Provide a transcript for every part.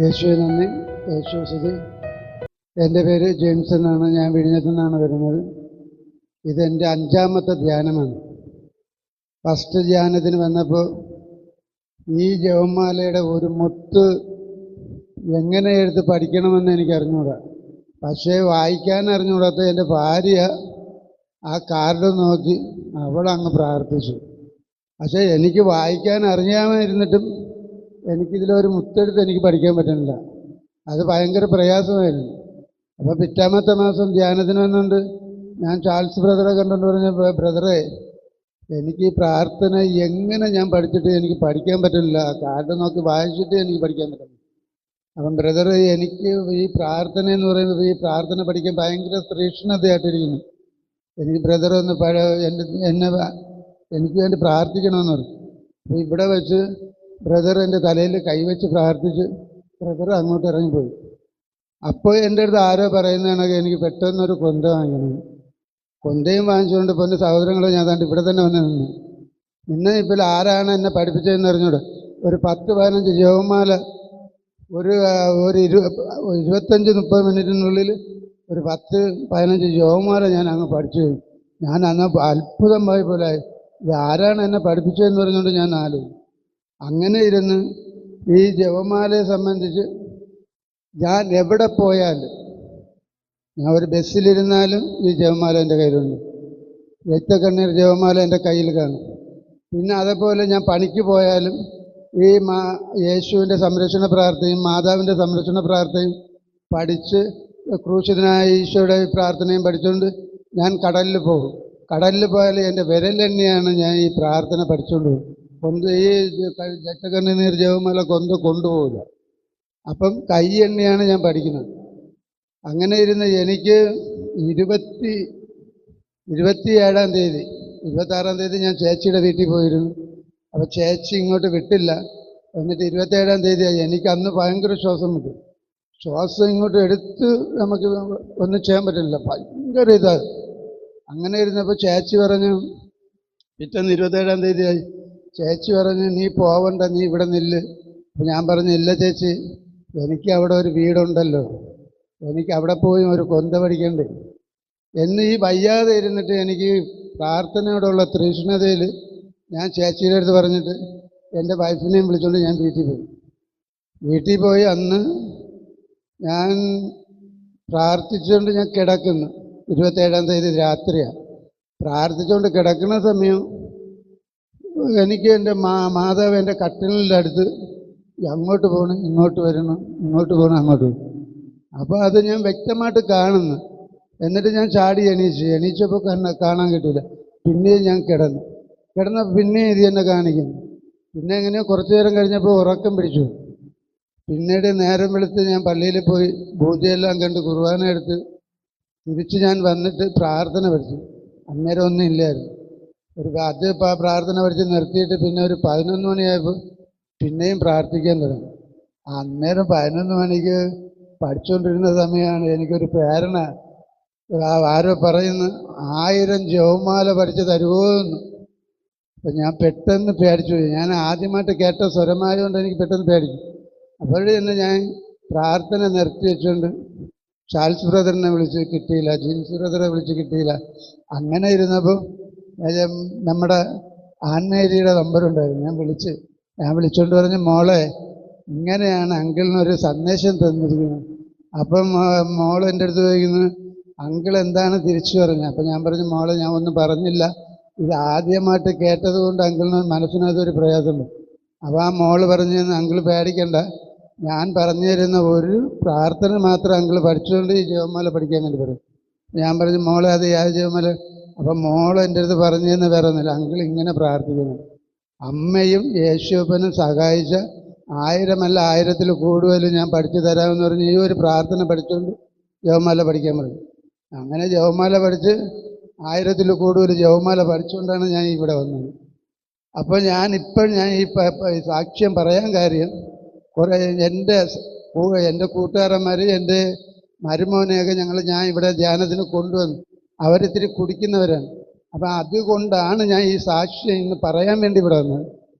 യേശുവെ നന്ദി, യേശു സ്തുതി. എൻ്റെ പേര് ജെയിംസ് എന്നാണ്. ഞാൻ വിഴിഞ്ഞത്തു നിന്നാണ് വരുന്നത്. ഇതെൻ്റെ 5ാമത്തെ ധ്യാനമാണ്. ഫസ്റ്റ് ധ്യാനത്തിന് വന്നപ്പോൾ ഈ ജപമാലയുടെ ഒരു മുത്ത് എങ്ങനെ എടുത്ത് പഠിക്കണമെന്ന് എനിക്ക് അറിഞ്ഞുകൂടാ. പക്ഷേ വായിക്കാൻ അറിഞ്ഞുകൂടാത്ത എൻ്റെ ഭാര്യ ആ കാർഡ് നോക്കി അവളങ്ങ് പ്രാർത്ഥിച്ചു. പക്ഷേ എനിക്ക് വായിക്കാൻ അറിയാമായിരുന്നിട്ടും എനിക്കിതിലൊരു മുത്തെടുത്ത് എനിക്ക് പഠിക്കാൻ പറ്റുന്നില്ല. അത് ഭയങ്കര പ്രയാസമായിരുന്നു. അപ്പോൾ പിറ്റാമത്തെ മാസം ധ്യാനത്തിന് വന്നുകൊണ്ട് ഞാൻ ചാൾസ് ബ്രദറെ കണ്ടുകൊണ്ട് പറഞ്ഞ, ബ്രദറെ എനിക്ക് ഈ പ്രാർത്ഥന എങ്ങനെ ഞാൻ പഠിച്ചിട്ട് എനിക്ക് പഠിക്കാൻ പറ്റുന്നില്ല, കാർഡ് നോക്കി വായിച്ചിട്ട് എനിക്ക് പഠിക്കാൻ പറ്റുന്നില്ല. അപ്പം ബ്രദർ, എനിക്ക് ഈ പ്രാർത്ഥന എന്ന് പറയുന്നത്, ഈ പ്രാർത്ഥന പഠിക്കാൻ ഭയങ്കര തീക്ഷ്ണതയായിട്ടിരിക്കുന്നു. എനിക്ക് ബ്രദർ ഒന്ന് എനിക്ക് വേണ്ടി പ്രാർത്ഥിക്കണമെന്ന് പറഞ്ഞു. അപ്പോൾ ഇവിടെ വെച്ച് ബ്രദർ എൻ്റെ തലയിൽ കൈവച്ച് പ്രാർത്ഥിച്ച് ബ്രദർ അങ്ങോട്ട് ഇറങ്ങിപ്പോയി. അപ്പോൾ എൻ്റെ അടുത്ത് ആരോ പറയുന്നതാണെങ്കിൽ എനിക്ക് പെട്ടെന്നൊരു കൊന്ത വാങ്ങിക്കണം. കൊന്തയും വാങ്ങിച്ചുകൊണ്ട് പൊന്ന് സഹോദരങ്ങളെ ഞാൻ താണ്ട് ഇവിടെ തന്നെ വന്ന് നിന്നെ ഇപ്പോൾ ആരാണ് എന്നെ പഠിപ്പിച്ചതെന്ന് അറിഞ്ഞൂടെ. ഒരു 10-15 ജപമാല ഒരു 25-30 മിനിറ്റിനുള്ളിൽ ഒരു 10-15 ജപമാല ഞാൻ അങ്ങ് പഠിച്ചു. ഞാൻ അന്ന് അത്ഭുതമായി പോലെ ഇത് ആരാണ് എന്നെ പഠിപ്പിച്ചതെന്ന് പറഞ്ഞുകൊണ്ട് ഞാൻ ആലോചിച്ചു. അങ്ങനെ ഇരുന്ന് ഈ ജപമാലയെ സംബന്ധിച്ച് ഞാൻ എവിടെ പോയാലും, ഞാൻ ഒരു ബസ്സിലിരുന്നാലും ഈ ജപമാല എൻ്റെ കയ്യിലുണ്ട്. രക്തക്കണ്ണീർ ജപമാല എൻ്റെ കയ്യിൽ കാണും. പിന്നെ അതേപോലെ ഞാൻ പണിക്ക് പോയാലും ഈ യേശുവിൻ്റെ സംരക്ഷണ പ്രാർത്ഥനയും മാതാവിൻ്റെ സംരക്ഷണ പ്രാർത്ഥനയും പഠിച്ച്, ക്രൂശിതനായ ഈശോയുടെ പ്രാർത്ഥനയും പഠിച്ചുകൊണ്ട് ഞാൻ കടലിൽ പോകും. കടലിൽ പോയാൽ എൻ്റെ വിരലെന്നെയാണ് ഞാൻ ഈ പ്രാർത്ഥന പഠിച്ചുകൊണ്ട് പോകും. ഈ രക്തക്കണ്ണീർ ജപമാല കൊണ്ടുപോകില്ല. അപ്പം കൈ എണ്ണയാണ് ഞാൻ പഠിക്കുന്നത്. അങ്ങനെ ഇരുന്ന് എനിക്ക് 27-ാം തീയതി 26-ാം തീയതി ഞാൻ ചേച്ചിയുടെ വീട്ടിൽ പോയിരുന്നു. അപ്പോൾ ചേച്ചി ഇങ്ങോട്ട് വിട്ടില്ല. എന്നിട്ട് 27-ാം തീയതി എനിക്ക് അന്ന് ഭയങ്കര ശ്വാസം വിട്ടു. ശ്വാസം ഇങ്ങോട്ട് എടുത്ത് നമുക്ക് ഒന്നും ചെയ്യാൻ പറ്റില്ല, ഭയങ്കര ഇതാണ്. അങ്ങനെ ഇരുന്നപ്പോൾ ചേച്ചി പറഞ്ഞു, പിറ്റേന്ന് 27-ാം തീയതി ആയി, ചേച്ചി പറഞ്ഞു നീ പോവണ്ട, നീ ഇവിടെ നില്ല്. അപ്പം ഞാൻ പറഞ്ഞു ഇല്ല ചേച്ചി, എനിക്ക് അവിടെ ഒരു വീടുണ്ടല്ലോ, എനിക്ക് അവിടെ പോയി ഒരു കൊന്ത പഠിക്കണ്ടേ എന്ന് ഈ വയ്യാതെ ഇരുന്നിട്ട് എനിക്ക് പ്രാർത്ഥനയോടുള്ള തൃഷ്ണതയിൽ ഞാൻ ചേച്ചിയുടെ അടുത്ത് പറഞ്ഞിട്ട് എൻ്റെ വൈഫിനെയും വിളിച്ചുകൊണ്ട് ഞാൻ വീട്ടിൽ പോയി അന്ന് ഞാൻ പ്രാർത്ഥിച്ചുകൊണ്ട് ഞാൻ കിടക്കുന്നു. 27-ാം തീയതി രാത്രിയാണ്. പ്രാർത്ഥിച്ചുകൊണ്ട് കിടക്കുന്ന സമയം എനിക്ക് എൻ്റെ മാതാവ് എൻ്റെ കട്ടിലിൻ്റെ അടുത്ത് അങ്ങോട്ട് പോകണം, ഇങ്ങോട്ട് വരണം, ഇങ്ങോട്ട് പോകണം, അങ്ങോട്ട് പോകണം. അപ്പോൾ അത് ഞാൻ വ്യക്തമായിട്ട് കാണുന്നു. എന്നിട്ട് ഞാൻ ചാടി എണീച്ചപ്പോൾ കാണാൻ കിട്ടില്ല. പിന്നെയും ഞാൻ കിടന്ന പിന്നെയും ഇത് തന്നെ കാണിക്കുന്നു. പിന്നെ എങ്ങനെയോ കുറച്ചു നേരം കഴിഞ്ഞപ്പോൾ ഉറക്കം പിടിച്ചു. പിന്നീട് നേരം വെളുത്ത് ഞാൻ പള്ളിയിൽ പോയി പൂജയെല്ലാം കണ്ട് കുർബാന എടുത്ത് തിരിച്ച് ഞാൻ വന്നിട്ട് പ്രാർത്ഥന പഠിച്ചു. അന്നേരം ഒന്നും ഇല്ലായിരുന്നു. അത് പ്രാർത്ഥന പഠിച്ച് നിർത്തിയിട്ട് പിന്നെ ഒരു 11 മണിയായപ്പോൾ പിന്നെയും പ്രാർത്ഥിക്കാൻ തുടങ്ങി. അന്നേരം 11 മണിക്ക് പഠിച്ചുകൊണ്ടിരുന്ന സമയമാണ് എനിക്കൊരു പ്രേരണ. ആരോ പറയുന്നു 1000 ജപമാല പഠിച്ച് തരുമോ എന്ന്. അപ്പം ഞാൻ പെട്ടെന്ന് പേടിച്ചു പോയി. ഞാൻ ആദ്യമായിട്ട് കേട്ട സ്വരമായതുകൊണ്ട് എനിക്ക് പെട്ടെന്ന് പേടിച്ചു. അപ്പോഴേ തന്നെ ഞാൻ പ്രാർത്ഥന നിർത്തി വെച്ചുകൊണ്ട് ചാൾസ് ബ്രദറിനെ വിളിച്ച് കിട്ടിയില്ല, ജീൻസ് ബ്രദറെ വിളിച്ച് കിട്ടിയില്ല. അങ്ങനെ ഇരുന്നപ്പോൾ നമ്മുടെ ആൻമേരിയുടെ നമ്പറുണ്ടായിരുന്നു. ഞാൻ വിളിച്ചുകൊണ്ട് പറഞ്ഞു, മോളെ ഇങ്ങനെയാണ് അങ്കിളിനൊരു സന്ദേശം തന്നിരിക്കുന്നത്. അപ്പം മോൾ എൻ്റെ അടുത്ത് ചോദിക്കുന്നത് അങ്കിൾ എന്താണ് തിരിച്ചു പറഞ്ഞത്. അപ്പം ഞാൻ പറഞ്ഞു, മോളെ ഞാൻ ഒന്നും പറഞ്ഞില്ല, ഇത് ആദ്യമായിട്ട് കേട്ടത് കൊണ്ട് അങ്കിളിന് മനസ്സിനകത്തൊരു പ്രയാസമുണ്ട്. അപ്പോൾ ആ മോള് പറഞ്ഞു, അങ്കിൾ പേടിക്കണ്ട, ഞാൻ പറഞ്ഞു തരുന്ന ഒരു പ്രാർത്ഥന മാത്രം അങ്കിൾ പഠിച്ചുകൊണ്ട് ഈ ജപമാല പഠിക്കാൻ വേണ്ടി പറയും. ഞാൻ പറഞ്ഞു, മോളെ അത് യാതൊരു ജപമാല. അപ്പം മോൾ എൻ്റെ അടുത്ത് പറഞ്ഞതെന്ന് വേറെ ഒന്നുമില്ല, അങ്കിൾ ഇങ്ങനെ പ്രാർത്ഥിക്കുന്നു, അമ്മയും യേശുപ്പനും സഹായിച്ച 1000 അല്ല 1000-ൽ കൂടുതൽ ഞാൻ പഠിച്ചു തരാമെന്ന് പറഞ്ഞ് ഈ ഒരു പ്രാർത്ഥന പഠിച്ചുകൊണ്ട് ജപമാല പഠിക്കാൻ പറയും. അങ്ങനെ ജപമാല പഠിച്ച് 1000-ൽ കൂടുതൽ ജപമാല പഠിച്ചുകൊണ്ടാണ് ഞാൻ ഇവിടെ വന്നത്. അപ്പോൾ ഞാൻ ഈ സാക്ഷ്യം പറയാൻ കാര്യം, കുറേ എൻ്റെ കൂട്ടുകാരന്മാർ എൻ്റെ മരുമോനെയൊക്കെ ഞാൻ ഇവിടെ ധ്യാനത്തിന് കൊണ്ടുവന്നു. അവരിത്തിരി കുടിക്കുന്നവരാണ്. അപ്പം അതുകൊണ്ടാണ് ഞാൻ ഈ സാക്ഷ്യം ഇന്ന് പറയാൻ വേണ്ടി ഇവിടെ വന്നത്.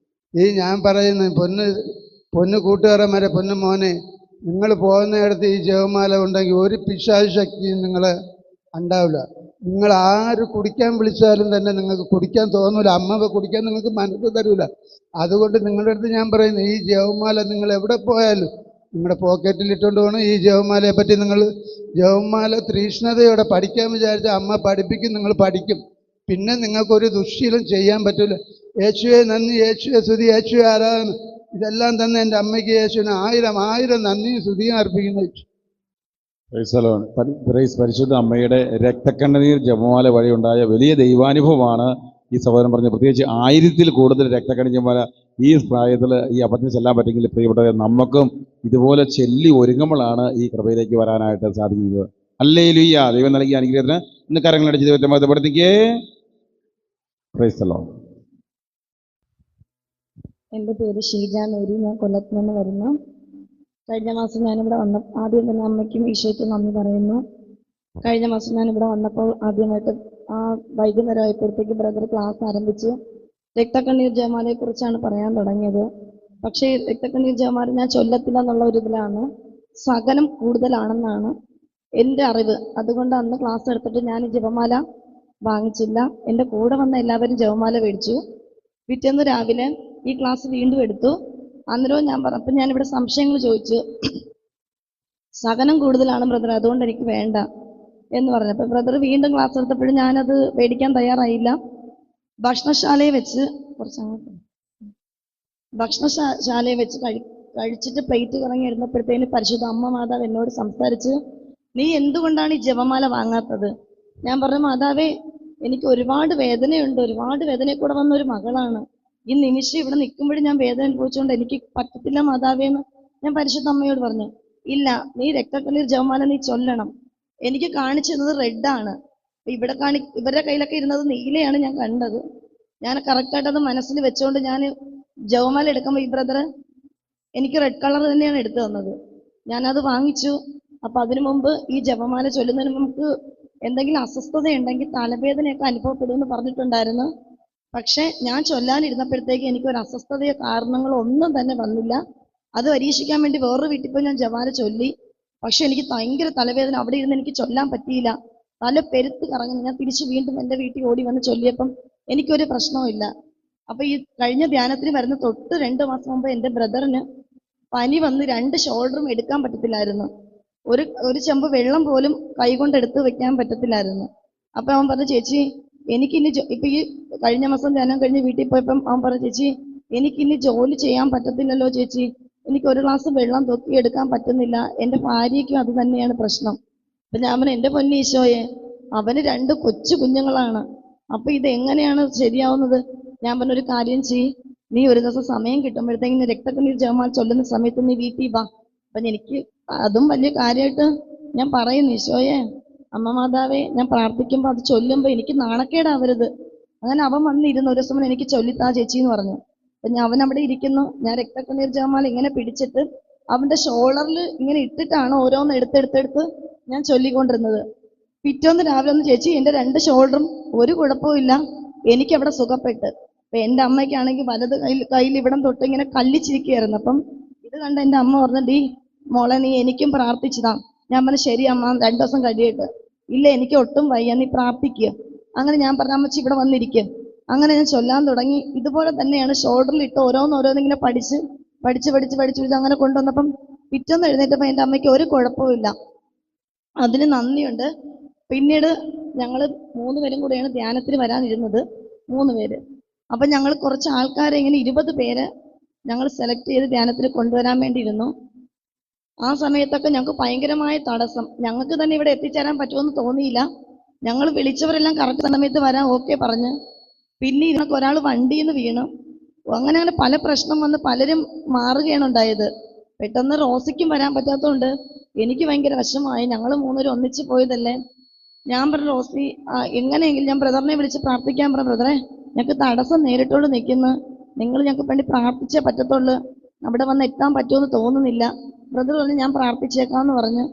ഈ ഞാൻ പറയുന്നത് പൊന്നു കൂട്ടുകാരന്മാരെ, പൊന്നു മോനെ, നിങ്ങൾ പോകുന്നിടത്ത് ഈ ജപമാല ഉണ്ടെങ്കിൽ ഒരു പിശാച് ശക്തിയും നിങ്ങളെ ഉണ്ടാവില്ല. നിങ്ങൾ ആര് കുടിക്കാൻ വിളിച്ചാലും തന്നെ നിങ്ങൾക്ക് കുടിക്കാൻ തോന്നൂല. അമ്മ കുടിക്കാൻ നിങ്ങൾക്ക് മനസ്സ് തരൂല. അതുകൊണ്ട് നിങ്ങളുടെ അടുത്ത് ഞാൻ പറയുന്നു, ഈ ജപമാല നിങ്ങൾ എവിടെ പോയാലും നിങ്ങളുടെ പോക്കറ്റിൽ ഇട്ടുകൊണ്ട് പോകണം. ഈ ജപമാലയെ പറ്റി നിങ്ങൾ ജപമാല തീക്ഷ്ണതയോടെ പഠിക്കാൻ വിചാരിച്ചാൽ അമ്മ പഠിപ്പിക്കും, നിങ്ങൾ പഠിക്കും. പിന്നെ നിങ്ങൾക്കൊരു ദുശ്ശീലം ചെയ്യാൻ പറ്റില്ല. യേശുവെ നന്ദി, യേശുവെ സ്തുതി, യേശുവെ ആരാധന, ഇതെല്ലാം തന്നെ എൻ്റെ അമ്മയ്ക്ക് യേശുവിന് 1000 നന്ദിയും സ്തുതിയും അർപ്പിക്കുന്നു. പരിശുദ്ധ അമ്മയുടെ രക്തക്കണ്ണുനീർ ജപമാല വഴി ഉണ്ടായ വലിയ ദൈവാനുഭവമാണ് ഈ സഹോദരൻ പറഞ്ഞത്. പ്രത്യേകിച്ച് 1000-ൽ കൂടുതൽ രക്തക്കണ്ണി ജപമാല ഈ പ്രായത്തിൽ ഈ അപ്പത്തിന് ചെല്ലാൻ പറ്റുമെങ്കിൽ പ്രിയപ്പെട്ടവരെ, നമുക്കും ഇതുപോലെ ചൊല്ലി ഒരുങ്ങുമ്പോഴാണ് ഈ കൃപയിലേക്ക് വരാനായിട്ട് സാധിക്കുന്നത്. ഹല്ലേലൂയ. ദൈവം നൽകിയ അനുഗ്രഹത്തിന് ഇന്ന് കരങ്ങളടിച്ച് ദൈവത്തെ മഹത്വപ്പെടുത്തിക്കേ. Price the Lord. എൻ്റെ പേര് ഷീജ മേരി, ഞാൻ കൊല്ലത്ത് നിന്ന് വരുന്നു. കഴിഞ്ഞ മാസം ഞാനിവിടെ ആദ്യം തന്നെ അമ്മയ്ക്കും ഈശോയ്ക്കും നന്ദി പറയുന്നു. കഴിഞ്ഞ മാസം ഞാനിവിടെ വന്നപ്പോൾ ആദ്യമായിട്ട് വൈകുന്നേരം ആയപ്പോഴത്തേക്ക് ബ്രദർ ക്ലാസ് ആരംഭിച്ച് രക്തക്കണ്ണീർ ജപമാലയെക്കുറിച്ചാണ് പറയാൻ തുടങ്ങിയത്. പക്ഷേ രക്തക്കണ്ണീർ ജപമാല ഞാൻ ചൊല്ലത്തില്ല എന്നുള്ള ഒരു ഇതിലാണ്, സഹനം കൂടുതലാണെന്നാണ് എൻ്റെ അറിവ്. അതുകൊണ്ട് അന്ന് ക്ലാസ് എടുത്തിട്ട് ഞാൻ ജപമാല വാങ്ങിച്ചില്ല. എൻ്റെ കൂടെ വന്ന എല്ലാവരും ജപമാല മേടിച്ചു. പിറ്റേന്ന് രാവിലെ ഈ ക്ലാസ് വീണ്ടും എടുത്തു. അന്നേരവും ഞാൻ പറഞ്ഞു, അപ്പം ഞാനിവിടെ സംശയങ്ങൾ ചോദിച്ചു. സഹനം കൂടുതലാണ് ബ്രദർ, അതുകൊണ്ട് എനിക്ക് വേണ്ട എന്ന് പറഞ്ഞു. അപ്പം ബ്രദർ വീണ്ടും ക്ലാസ് എടുത്തപ്പോഴും ഞാനത് മേടിക്കാൻ തയ്യാറായില്ല. ഭക്ഷണശാലയെ വെച്ച് കഴിച്ചിട്ട് പ്ലേറ്റ് കറങ്ങി ഇരുന്നപ്പോഴത്തേന് പരിശുദ്ധ അമ്മ മാതാവ് എന്നോട് സംസാരിച്ച്, നീ എന്തുകൊണ്ടാണ് ഈ ജപമാല വാങ്ങാത്തത്? ഞാൻ പറഞ്ഞു, മാതാവേ, എനിക്ക് ഒരുപാട് വേദനയുണ്ട്, ഒരുപാട് വേദനയിൽ കൂടെ വന്ന ഒരു മകളാണ്. ഈ നിമിഷം ഇവിടെ നിൽക്കുമ്പോഴും ഞാൻ വേദന അനുഭവിച്ചുകൊണ്ട് എനിക്ക് പറ്റത്തില്ല മാതാവേന്ന് ഞാൻ പരിശുദ്ധ അമ്മയോട് പറഞ്ഞു. ഇല്ല, നീ രക്തക്കണ്ണീർ ജപമാല നീ ചൊല്ലണം. എനിക്ക് കാണിച്ചു തന്നത് റെഡാണ്, ഇവരുടെ കയ്യിലൊക്കെ ഇരുന്നത് നീലയാണ് ഞാൻ കണ്ടത്. ഞാൻ കറക്റ്റായിട്ട് അത് മനസ്സിൽ വെച്ചുകൊണ്ട് ഞാൻ ജപമാല എടുക്കുമ്പോൾ ഈ ബ്രദർ എനിക്ക് റെഡ് കളർ തന്നെയാണ് എടുത്തു തന്നത്. ഞാനത് വാങ്ങിച്ചു. അപ്പം അതിനു മുമ്പ് ഈ ജപമാല ചൊല്ലുന്നതിന് നമുക്ക് എന്തെങ്കിലും അസ്വസ്ഥതയുണ്ടെങ്കിൽ തലവേദനയൊക്കെ അനുഭവപ്പെടുമെന്ന് പറഞ്ഞിട്ടുണ്ടായിരുന്നു. പക്ഷെ ഞാൻ ചൊല്ലാനിരുന്നപ്പോഴത്തേക്ക് എനിക്കൊരു അസ്വസ്ഥതയോ കാരണങ്ങളോ ഒന്നും തന്നെ വന്നില്ല. അത് പരീക്ഷിക്കാൻ വേണ്ടി വേറൊരു വീട്ടിൽ പോയി ഞാൻ ജപമാല ചൊല്ലി. പക്ഷെ എനിക്ക് ഭയങ്കര തലവേദന, അവിടെ ഇരുന്ന് എനിക്ക് ചൊല്ലാൻ പറ്റിയില്ല. തല പെരുത്ത് കറങ്ങുന്നു. ഞാൻ തിരിച്ച് വീണ്ടും എൻ്റെ വീട്ടിൽ ഓടി വന്ന് ചൊല്ലിയപ്പം എനിക്കൊരു പ്രശ്നവുമില്ല. അപ്പം ഈ കഴിഞ്ഞ ധ്യാനത്തിന് വരുന്ന തൊട്ട് 2 മാസം മുമ്പ് എൻ്റെ ബ്രദറിന് പനി വന്ന് 2 ഷോൾഡറും എടുക്കാൻ പറ്റത്തില്ലായിരുന്നു. ഒരു ചെമ്പ് വെള്ളം പോലും കൈകൊണ്ട് എടുത്ത് വെക്കാൻ പറ്റത്തില്ലായിരുന്നു. അപ്പം അവൻ പറഞ്ഞു, ചേച്ചി എനിക്കിനി ഇപ്പം ഈ കഴിഞ്ഞ മാസം ധ്യാനം കഴിഞ്ഞ് വീട്ടിൽ പോയപ്പം അവൻ പറഞ്ഞു, ചേച്ചി എനിക്കിനി ജോലി ചെയ്യാൻ പറ്റത്തില്ലല്ലോ ചേച്ചി, എനിക്ക് ഒരു ഗ്ലാസ് വെള്ളം തൊക്കിയെടുക്കാൻ പറ്റുന്നില്ല. എൻ്റെ ഭാര്യയ്ക്കും അത് തന്നെയാണ് പ്രശ്നം. അപ്പം ഞാൻ പറഞ്ഞു, എൻ്റെ പൊന്നീശോയെ, അവന് 2 കൊച്ചു കുഞ്ഞുങ്ങളാണ്. അപ്പം ഇത് എങ്ങനെയാണ് ശരിയാവുന്നത്? ഞാൻ പറഞ്ഞൊരു കാര്യം ചെയ്യ്, നീ ഒരു ദിവസം സമയം കിട്ടുമ്പോഴത്തേക്കും രക്തക്കണ്ണീർ ജപമാല ചൊല്ലുന്ന സമയത്ത് നീ വീട്ടിൽ വാ. അപ്പം എനിക്ക് അതും വലിയ കാര്യമായിട്ട് ഞാൻ പറയുന്നു, ഈശോയെ അമ്മ മാതാവേ, ഞാൻ പ്രാർത്ഥിക്കുമ്പോൾ അത് ചൊല്ലുമ്പോൾ എനിക്ക് നാണക്കേടാവരുത്. അങ്ങനെ അവൻ വന്നിരുന്നു. ഒരു ദിവസം എനിക്ക് ചൊല്ലിത്താ ചേച്ചി എന്ന് പറഞ്ഞു. അപ്പം അവൻ അവിടെ ഇരിക്കുന്നു. ഞാൻ രക്തക്കണ്ണീർ ജപമാല ഇങ്ങനെ പിടിച്ചിട്ട് അവൻ്റെ ഷോൾഡറിൽ ഇങ്ങനെ ഇട്ടിട്ടാണ് ഓരോന്ന് എടുത്തെടുത്തെടുത്ത് ഞാൻ ചൊല്ലിക്കൊണ്ടിരുന്നത്. പിറ്റേന്ന് രാവിലെ ഒന്ന്, ചേച്ചി എൻ്റെ 2 ഷോൾഡറും ഒരു കുഴപ്പമില്ല, എനിക്കവിടെ സുഖപ്പെട്ട്. അപ്പം എൻ്റെ അമ്മയ്ക്കാണെങ്കിൽ വലത് കയ്യിൽ ഇവിടം തൊട്ട് ഇങ്ങനെ കല്ലിച്ചിരിക്കുകയായിരുന്നു. അപ്പം ഇത് കണ്ട് എൻ്റെ അമ്മ പറഞ്ഞു, ഡീ മോളെ, നീ എനിക്കും പ്രാർത്ഥിച്ചതാ. ഞാൻ പറഞ്ഞു, ശരി അമ്മ, 2 ദിവസം കഴിയട്ടെ. ഇല്ല, എനിക്ക് ഒട്ടും വയ്യ, നീ പ്രാർത്ഥിക്കുക. അങ്ങനെ ഞാൻ പറഞ്ഞ, അമ്മച്ചി ഇവിടെ വന്നിരിക്കുക. അങ്ങനെ ഞാൻ ചൊല്ലാൻ തുടങ്ങി. ഇതുപോലെ തന്നെയാണ് ഷോൾഡറിൽ ഇട്ട് ഓരോന്നിങ്ങനെ പഠിച്ച് അങ്ങനെ കൊണ്ടുവന്നപ്പം പിറ്റേന്ന് എഴുന്നേറ്റപ്പോൾ എൻ്റെ അമ്മയ്ക്ക് ഒരു കുഴപ്പമില്ല. അതിന് നന്ദിയുണ്ട്. പിന്നീട് ഞങ്ങൾ 3 പേരും കൂടെയാണ് ധ്യാനത്തിന് വരാനിരുന്നത്, 3 പേര്. അപ്പം ഞങ്ങൾ കുറച്ച് ആൾക്കാരെ ഇങ്ങനെ 20 പേര് ഞങ്ങൾ സെലക്ട് ചെയ്ത് ധ്യാനത്തിന് കൊണ്ടുവരാൻ വേണ്ടിയിരുന്നു. ആ സമയത്തൊക്കെ ഞങ്ങൾക്ക് ഭയങ്കരമായ തടസ്സം. ഞങ്ങൾക്ക് തന്നെ ഇവിടെ എത്തിച്ചേരാൻ പറ്റുമെന്ന് തോന്നിയില്ല. ഞങ്ങൾ വിളിച്ചവരെല്ലാം കറക്റ്റ് സമയത്ത് വരാൻ ഓക്കെ പറഞ്ഞ്. പിന്നെ ഇതിനൊക്കെ ഒരാൾ വണ്ടിയിൽ നിന്ന് വീണു. അങ്ങനെ പല പ്രശ്നം വന്ന് പലരും മാറുകയാണ് ഉണ്ടായത്. പെട്ടെന്ന് റോസിക്കും വരാൻ പറ്റാത്തതുകൊണ്ട് എനിക്ക് ഭയങ്കര വിഷമമായി. ഞങ്ങൾ 3 പേരും ഒന്നിച്ച് പോയതല്ലേ. ഞാൻ പറഞ്ഞു, റോസി എങ്ങനെയെങ്കിലും ഞാൻ ബ്രദറിനെ വിളിച്ച് പ്രാർത്ഥിക്കാൻ പറഞ്ഞു. ബ്രദറെ, ഞങ്ങൾക്ക് തടസ്സം നേരിട്ടോണ്ട് നിൽക്കുന്നു, നിങ്ങൾ ഞങ്ങൾക്ക് വേണ്ടി പ്രാർത്ഥിച്ചേ പറ്റത്തുള്ളൂ, അവിടെ വന്ന് എത്താൻ പറ്റുമെന്ന് തോന്നുന്നില്ല. ബ്രദർ പറഞ്ഞു, ഞാൻ പ്രാർത്ഥിച്ചേക്കാമെന്ന് പറഞ്ഞു.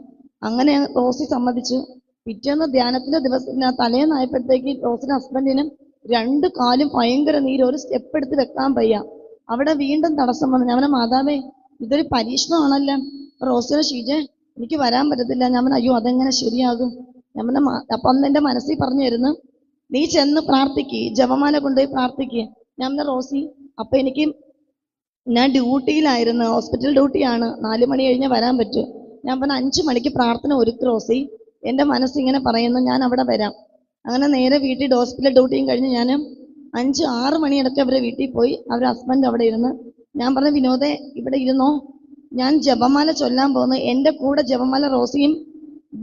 അങ്ങനെ റോസി സമ്മതിച്ചു. പിറ്റേന്ന് ധ്യാനത്തിൻ്റെ ദിവസം തലേന്നായപ്പോഴത്തേക്ക് റോസിൻ്റെ ഹസ്ബൻഡിനും 2 കാലും ഭയങ്കര നീര്, ഒരു സ്റ്റെപ്പ് എടുത്ത് വെക്കാൻ വയ്യ. അവിടെ വീണ്ടും തടസ്സം വന്നു. ഞാൻ മാതാവേ, ഇതൊരു പരീക്ഷണമാണല്ലോ, റോസിന് ഷീജെ എനിക്ക് വരാൻ പറ്റത്തില്ല. ഞാൻ പറഞ്ഞു അയ്യോ അതെങ്ങനെ ശരിയാകും. ഞാൻ പറഞ്ഞ അപ്പം അന്ന് എൻ്റെ മനസ്സിൽ പറഞ്ഞു തരുന്നു, നീ ചെന്ന് പ്രാർത്ഥിക്ക്, ജപമാല കൊണ്ടുപോയി പ്രാർത്ഥിക്കുക. ഞാൻ പറഞ്ഞ റോസി അപ്പം എനിക്ക് ഞാൻ ഡ്യൂട്ടിയിലായിരുന്നു, ഹോസ്പിറ്റൽ ഡ്യൂട്ടിയാണ്, 4 മണി കഴിഞ്ഞ് വരാൻ പറ്റൂ. ഞാൻ പറഞ്ഞ 5 മണിക്ക് പ്രാർത്ഥന ഒരുക്ക് റോസി, എൻ്റെ മനസ്സിങ്ങനെ പറയുന്നു ഞാൻ അവിടെ വരാം. അങ്ങനെ നേരെ വീട്ടിൽ ഹോസ്പിറ്റൽ ഡ്യൂട്ടിയും കഴിഞ്ഞ് ഞാൻ 5-6 മണിയിടയ്ക്ക് അവരെ വീട്ടിൽ പോയി. അവരുടെ ഹസ്ബൻഡ് അവിടെ ഇരുന്ന്. ഞാൻ പറഞ്ഞു വിനോദേ ഇവിടെ ഇരുന്നോ, ഞാൻ ജപമാല ചൊല്ലാൻ പോകുന്നു, എൻ്റെ കൂടെ ജപമാല റോസിയും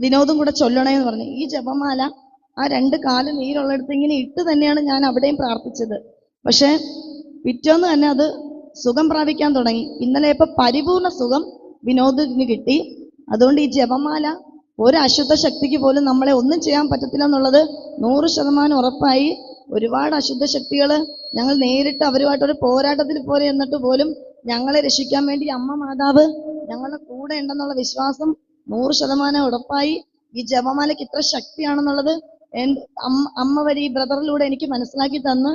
വിനോദും കൂടെ ചൊല്ലണേന്ന് പറഞ്ഞു. ഈ ജപമാല ആ 2 കാല് നീരുള്ളിടത്ത് ഇങ്ങനെ ഇട്ട് തന്നെയാണ് ഞാൻ അവിടെയും പ്രാർത്ഥിച്ചത്. പക്ഷേ പിറ്റേന്ന് തന്നെ അത് സുഖം പ്രാപിക്കാൻ തുടങ്ങി. ഇന്നലെ ഇപ്പൊ പരിപൂർണ സുഖം വിനോദിന് കിട്ടി. അതുകൊണ്ട് ഈ ജപമാല ഒരു അശുദ്ധ ശക്തിക്ക് പോലും നമ്മളെ ഒന്നും ചെയ്യാൻ പറ്റത്തില്ല എന്നുള്ളത് 100% ഉറപ്പായി. ഒരുപാട് അശുദ്ധ ശക്തികൾ ഞങ്ങൾ നേരിട്ട് അവരുമായിട്ടൊരു പോരാട്ടത്തിൽ പോലെ എന്നിട്ട് പോലും ഞങ്ങളെ രക്ഷിക്കാൻ വേണ്ടി അമ്മ മാതാവ് ഞങ്ങളുടെ കൂടെ ഉണ്ടെന്നുള്ള വിശ്വാസം 100% ഉറപ്പായി. ഈ ജപമാലയ്ക്ക് ഇത്ര ശക്തിയാണെന്നുള്ളത് അമ്മ വഴി ഈ ബ്രദറിലൂടെ എനിക്ക് മനസ്സിലാക്കി തന്ന്.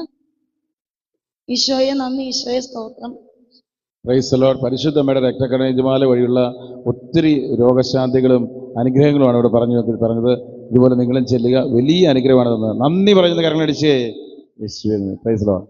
ഈശോയെ നന്ദി, ഈശോയെ സ്തോത്രം. Praise the Lord. പരിശുദ്ധമ്മയുടെ രക്തക്കണ്ണീർജപമാല വഴിയുള്ള ഒത്തിരി രോഗശാന്തികളും അനുഗ്രഹങ്ങളുമാണ് ഇവിടെ പറഞ്ഞത്. ഇതുപോലെ നിങ്ങളും ചെല്ലുക, വലിയ അനുഗ്രഹമാണ് തന്നത്. നന്ദി പറയുന്ന കരങ്ങളടിച്ചേ യേശുവേ. Price the Lord.